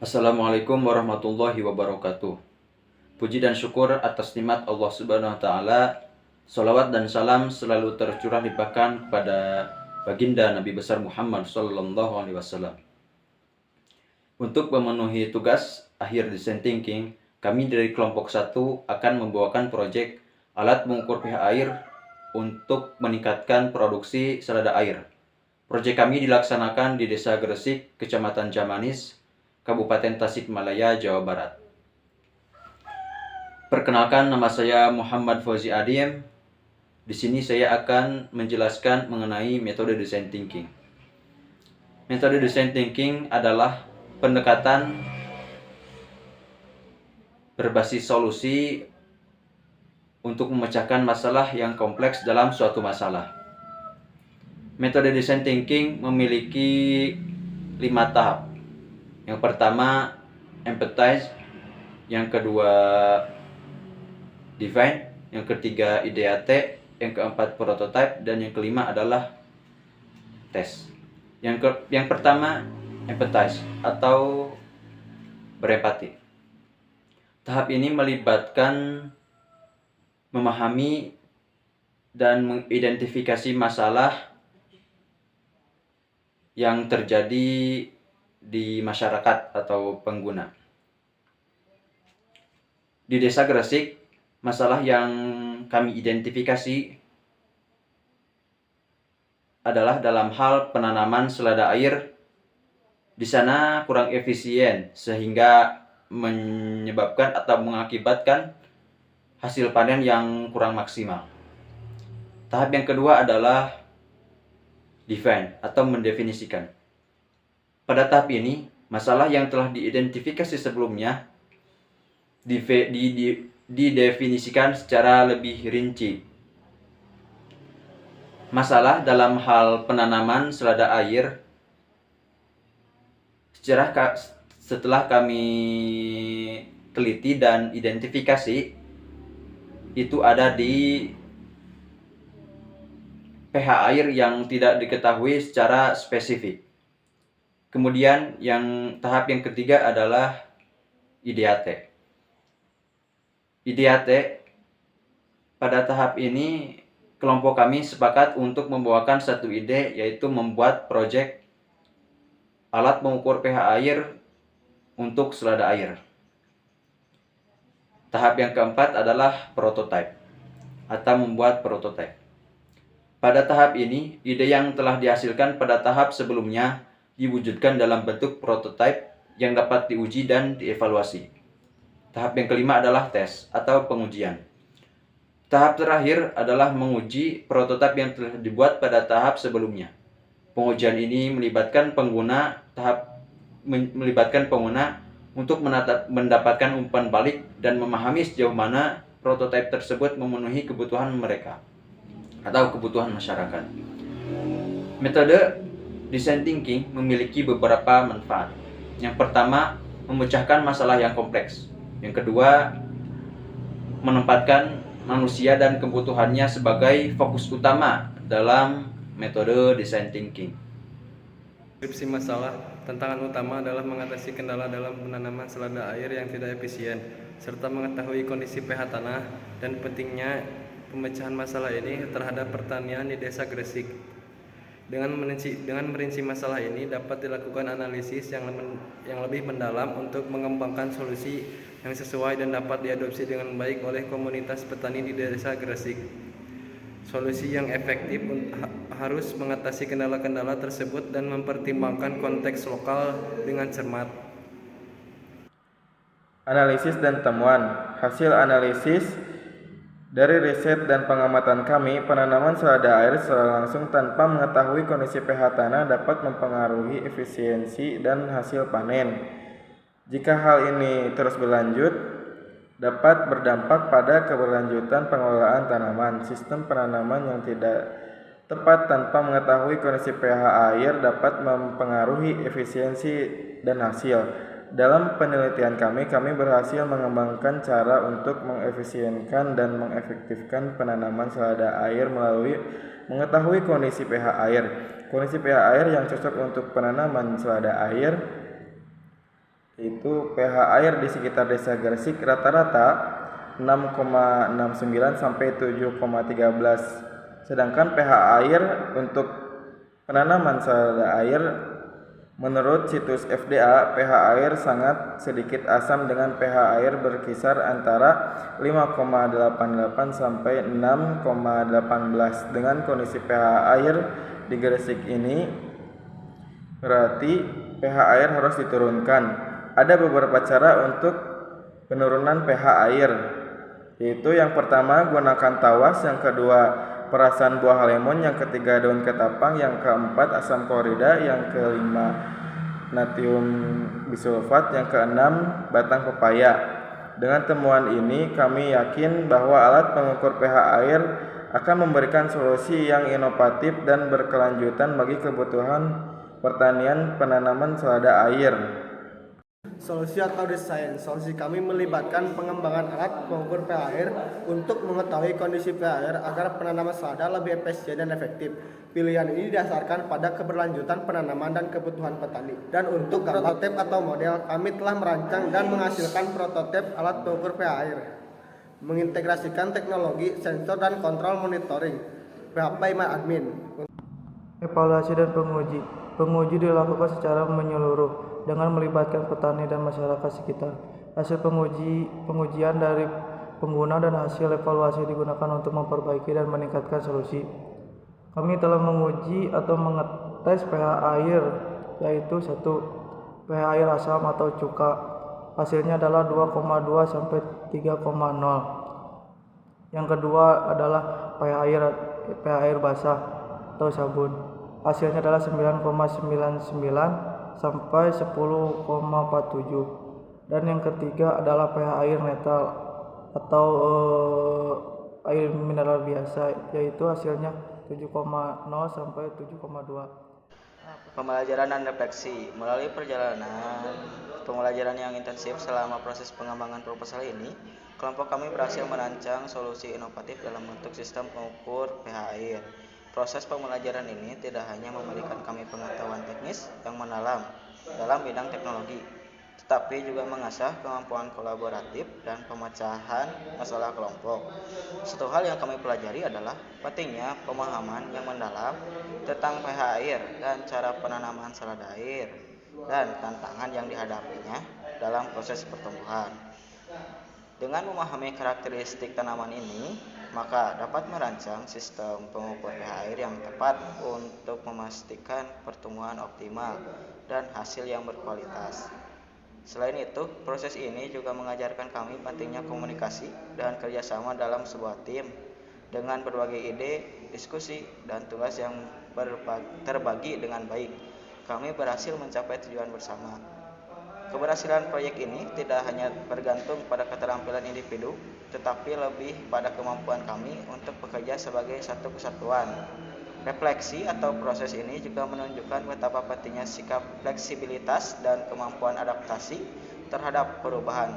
Assalamualaikum warahmatullahi wabarakatuh. Puji dan syukur atas nikmat Allah Subhanahu wa taala. Salawat dan salam selalu tercurah limpahkan kepada baginda Nabi besar Muhammad sallallahu alaihi wasallam. Untuk memenuhi tugas akhir design thinking, kami dari kelompok 1 akan membawakan proyek alat mengukur pH air untuk meningkatkan produksi selada air. Proyek kami dilaksanakan di Desa Gresik, Kecamatan Jamanis, Kabupaten Tasikmalaya, Jawa Barat. Perkenalkan, nama saya Muhammad Fauzi Adiem. Di sini saya akan menjelaskan mengenai metode design thinking. Metode design thinking adalah pendekatan berbasis solusi untuk memecahkan masalah yang kompleks dalam suatu masalah. Metode design thinking memiliki 5 tahap. Yang pertama, empathize. Yang kedua, define. Yang ketiga, ideate. Yang keempat, prototype. Dan yang kelima adalah test. Yang pertama, empathize atau berempati. Tahap ini melibatkan memahami dan mengidentifikasi masalah yang terjadi di masyarakat atau pengguna. Di Desa Gresik, masalah yang kami identifikasi adalah dalam hal penanaman selada air. Di sana kurang efisien sehingga menyebabkan atau mengakibatkan hasil panen yang kurang maksimal. Tahap yang kedua adalah define atau mendefinisikan. Pada tahap ini, masalah yang telah diidentifikasi sebelumnya didefinisikan secara lebih rinci. Masalah dalam hal penanaman selada air setelah kami teliti dan identifikasi itu ada di pH air yang tidak diketahui secara spesifik. Kemudian tahap yang ketiga adalah ideate. Ideate, pada tahap ini kelompok kami sepakat untuk membawakan satu ide, yaitu membuat proyek alat mengukur pH air untuk selada air. Tahap yang keempat adalah prototype atau membuat prototype. Pada tahap ini, ide yang telah dihasilkan pada tahap sebelumnya diwujudkan dalam bentuk prototype yang dapat diuji dan dievaluasi. Tahap yang kelima adalah tes atau pengujian. Tahap terakhir adalah menguji prototipe yang telah dibuat pada tahap sebelumnya. Pengujian ini melibatkan pengguna untuk mendapatkan umpan balik dan memahami sejauh mana prototipe tersebut memenuhi kebutuhan mereka atau kebutuhan masyarakat. Metode design thinking memiliki beberapa manfaat. Yang pertama, memecahkan masalah yang kompleks. Yang kedua, menempatkan manusia dan kebutuhannya sebagai fokus utama dalam metode design thinking. Deskripsi masalah. Tantangan utama adalah mengatasi kendala dalam penanaman selada air yang tidak efisien, serta mengetahui kondisi pH tanah dan pentingnya pemecahan masalah ini terhadap pertanian di Desa Gresik. Dengan merinci masalah ini dapat dilakukan analisis yang lebih mendalam untuk mengembangkan solusi yang sesuai dan dapat diadopsi dengan baik oleh komunitas petani di Desa Gresik. Solusi yang efektif harus mengatasi kendala-kendala tersebut dan mempertimbangkan konteks lokal dengan cermat. Analisis dan temuan. Hasil analisis dari riset dan pengamatan kami, penanaman selada air secara langsung tanpa mengetahui kondisi pH tanah dapat mempengaruhi efisiensi dan hasil panen. Jika hal ini terus berlanjut, dapat berdampak pada keberlanjutan pengelolaan tanaman. Sistem penanaman yang tidak tepat tanpa mengetahui kondisi pH air dapat mempengaruhi efisiensi dan hasil. Dalam penelitian kami berhasil mengembangkan cara untuk mengefisienkan dan mengefektifkan penanaman selada air melalui mengetahui kondisi pH air. Kondisi pH air yang cocok untuk penanaman selada air yaitu pH air di sekitar Desa Gresik rata-rata 6,69 sampai 7,13. Sedangkan pH air untuk penanaman selada air menurut situs FDA, pH air sangat sedikit asam dengan pH air berkisar antara 5,88 sampai 6,18. Dengan kondisi pH air di Gresik ini berarti pH air harus diturunkan. Ada beberapa cara untuk penurunan pH air, yaitu yang pertama gunakan tawas, yang kedua perasan buah lemon, yang ketiga daun ketapang, yang keempat asam klorida, yang kelima natrium bisulfat, yang keenam batang pepaya. Dengan temuan ini kami yakin bahwa alat pengukur pH air akan memberikan solusi yang inovatif dan berkelanjutan bagi kebutuhan pertanian penanaman selada air. Solusi atau desain. Solusi kami melibatkan pengembangan alat pengukur pH air untuk mengetahui kondisi pH air agar penanaman selada lebih efisien dan efektif. Pilihan ini didasarkan pada keberlanjutan penanaman dan kebutuhan petani. Dan untuk prototip atau model, kami telah merancang dan menghasilkan prototip alat pengukur pH air, mengintegrasikan teknologi sensor dan kontrol monitoring PHP MyAdmin. Evaluasi dan penguji. Penguji dilakukan secara menyeluruh dengan melibatkan petani dan masyarakat sekitar. Hasil pengujian dari pengguna dan hasil evaluasi digunakan untuk memperbaiki dan meningkatkan solusi. Kami telah menguji atau mengetes pH air, yaitu 1. pH air asam atau cuka. Hasilnya adalah 2,2 sampai 3,0. Yang kedua adalah pH air basah atau sabun. Hasilnya adalah 9,99 sampai 10,47. Dan yang ketiga adalah pH air netral atau air mineral biasa, yaitu hasilnya 7,0 sampai 7,2. Pembelajaran dan refleksi. Melalui perjalanan pembelajaran yang intensif selama proses pengembangan proposal ini, kelompok kami berhasil merancang solusi inovatif dalam bentuk sistem pengukur pH air. Proses pembelajaran ini tidak hanya memberikan kami pengetahuan teknis yang mendalam dalam bidang teknologi, tetapi juga mengasah kemampuan kolaboratif dan pemecahan masalah kelompok. Satu hal yang kami pelajari adalah pentingnya pemahaman yang mendalam tentang pH air dan cara penanaman selada air dan tantangan yang dihadapinya dalam proses pertumbuhan. Dengan memahami karakteristik tanaman ini, maka dapat merancang sistem pengukur pH air yang tepat untuk memastikan pertumbuhan optimal dan hasil yang berkualitas. Selain itu, proses ini juga mengajarkan kami pentingnya komunikasi dan kerjasama dalam sebuah tim. Dengan berbagai ide, diskusi, dan tugas yang terbagi dengan baik, kami berhasil mencapai tujuan bersama. Keberhasilan proyek ini tidak hanya bergantung pada keterampilan individu, tetapi lebih pada kemampuan kami untuk bekerja sebagai satu kesatuan. Refleksi atau proses ini juga menunjukkan betapa pentingnya sikap fleksibilitas dan kemampuan adaptasi terhadap perubahan.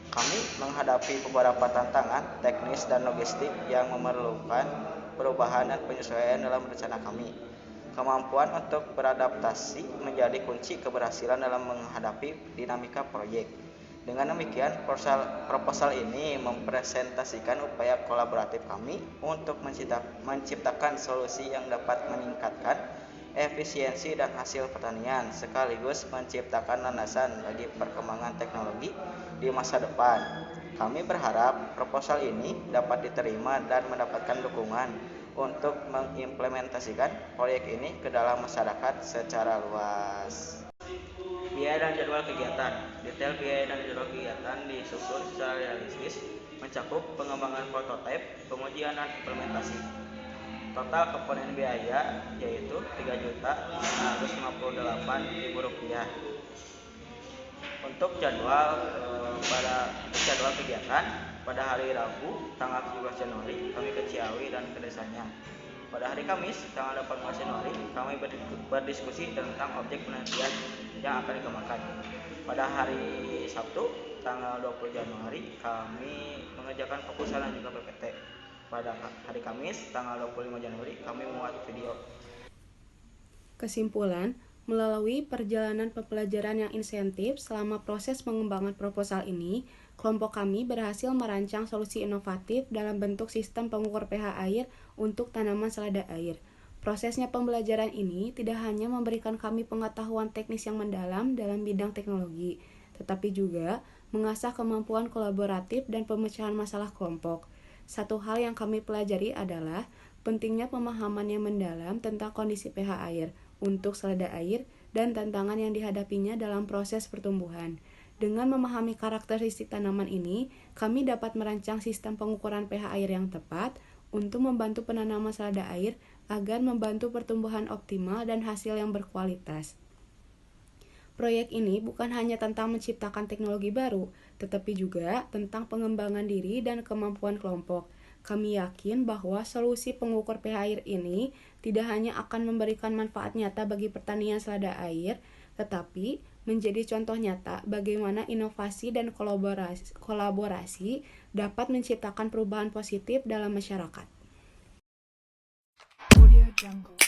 Kami menghadapi beberapa tantangan teknis dan logistik yang memerlukan perubahan dan penyesuaian dalam rencana kami. Kemampuan untuk beradaptasi menjadi kunci keberhasilan dalam menghadapi dinamika proyek. Dengan demikian, proposal ini mempresentasikan upaya kolaboratif kami untuk menciptakan solusi yang dapat meningkatkan efisiensi dan hasil pertanian, sekaligus menciptakan landasan bagi perkembangan teknologi di masa depan. Kami berharap proposal ini dapat diterima dan mendapatkan dukungan untuk mengimplementasikan proyek ini ke dalam masyarakat secara luas. Biaya dan jadwal kegiatan. Detail biaya dan jadwal kegiatan disusun secara realistis, mencakup pengembangan prototipe, pengujian dan implementasi. Total komponen biaya yaitu Rp3.958.000. Untuk jadwal kegiatan, pada hari Rabu tanggal 17 Januari kami ke Ciawi dan ke desanya. Pada hari Kamis tanggal 18 Januari kami berdiskusi tentang objek penelitian yang akan dikembangkan. Pada hari Sabtu tanggal 20 Januari kami mengerjakan proposal dan juga PPT. Pada hari Kamis tanggal 25 Januari kami membuat video. Kesimpulan, Melalui perjalanan pembelajaran yang insentif selama proses pengembangan proposal ini, kelompok kami berhasil merancang solusi inovatif dalam bentuk sistem pengukur pH air untuk tanaman selada air. Prosesnya pembelajaran ini tidak hanya memberikan kami pengetahuan teknis yang mendalam dalam bidang teknologi, tetapi juga mengasah kemampuan kolaboratif dan pemecahan masalah kelompok. Satu hal yang kami pelajari adalah pentingnya pemahaman yang mendalam tentang kondisi pH air untuk selada air dan tantangan yang dihadapinya dalam proses pertumbuhan. Dengan memahami karakteristik tanaman ini, kami dapat merancang sistem pengukuran pH air yang tepat untuk membantu penanaman selada air agar membantu pertumbuhan optimal dan hasil yang berkualitas. Proyek ini bukan hanya tentang menciptakan teknologi baru, tetapi juga tentang pengembangan diri dan kemampuan kelompok. Kami yakin bahwa solusi pengukur pH air ini tidak hanya akan memberikan manfaat nyata bagi pertanian selada air, tetapi menjadi contoh nyata bagaimana inovasi dan kolaborasi dapat menciptakan perubahan positif dalam masyarakat. Audio Jungle.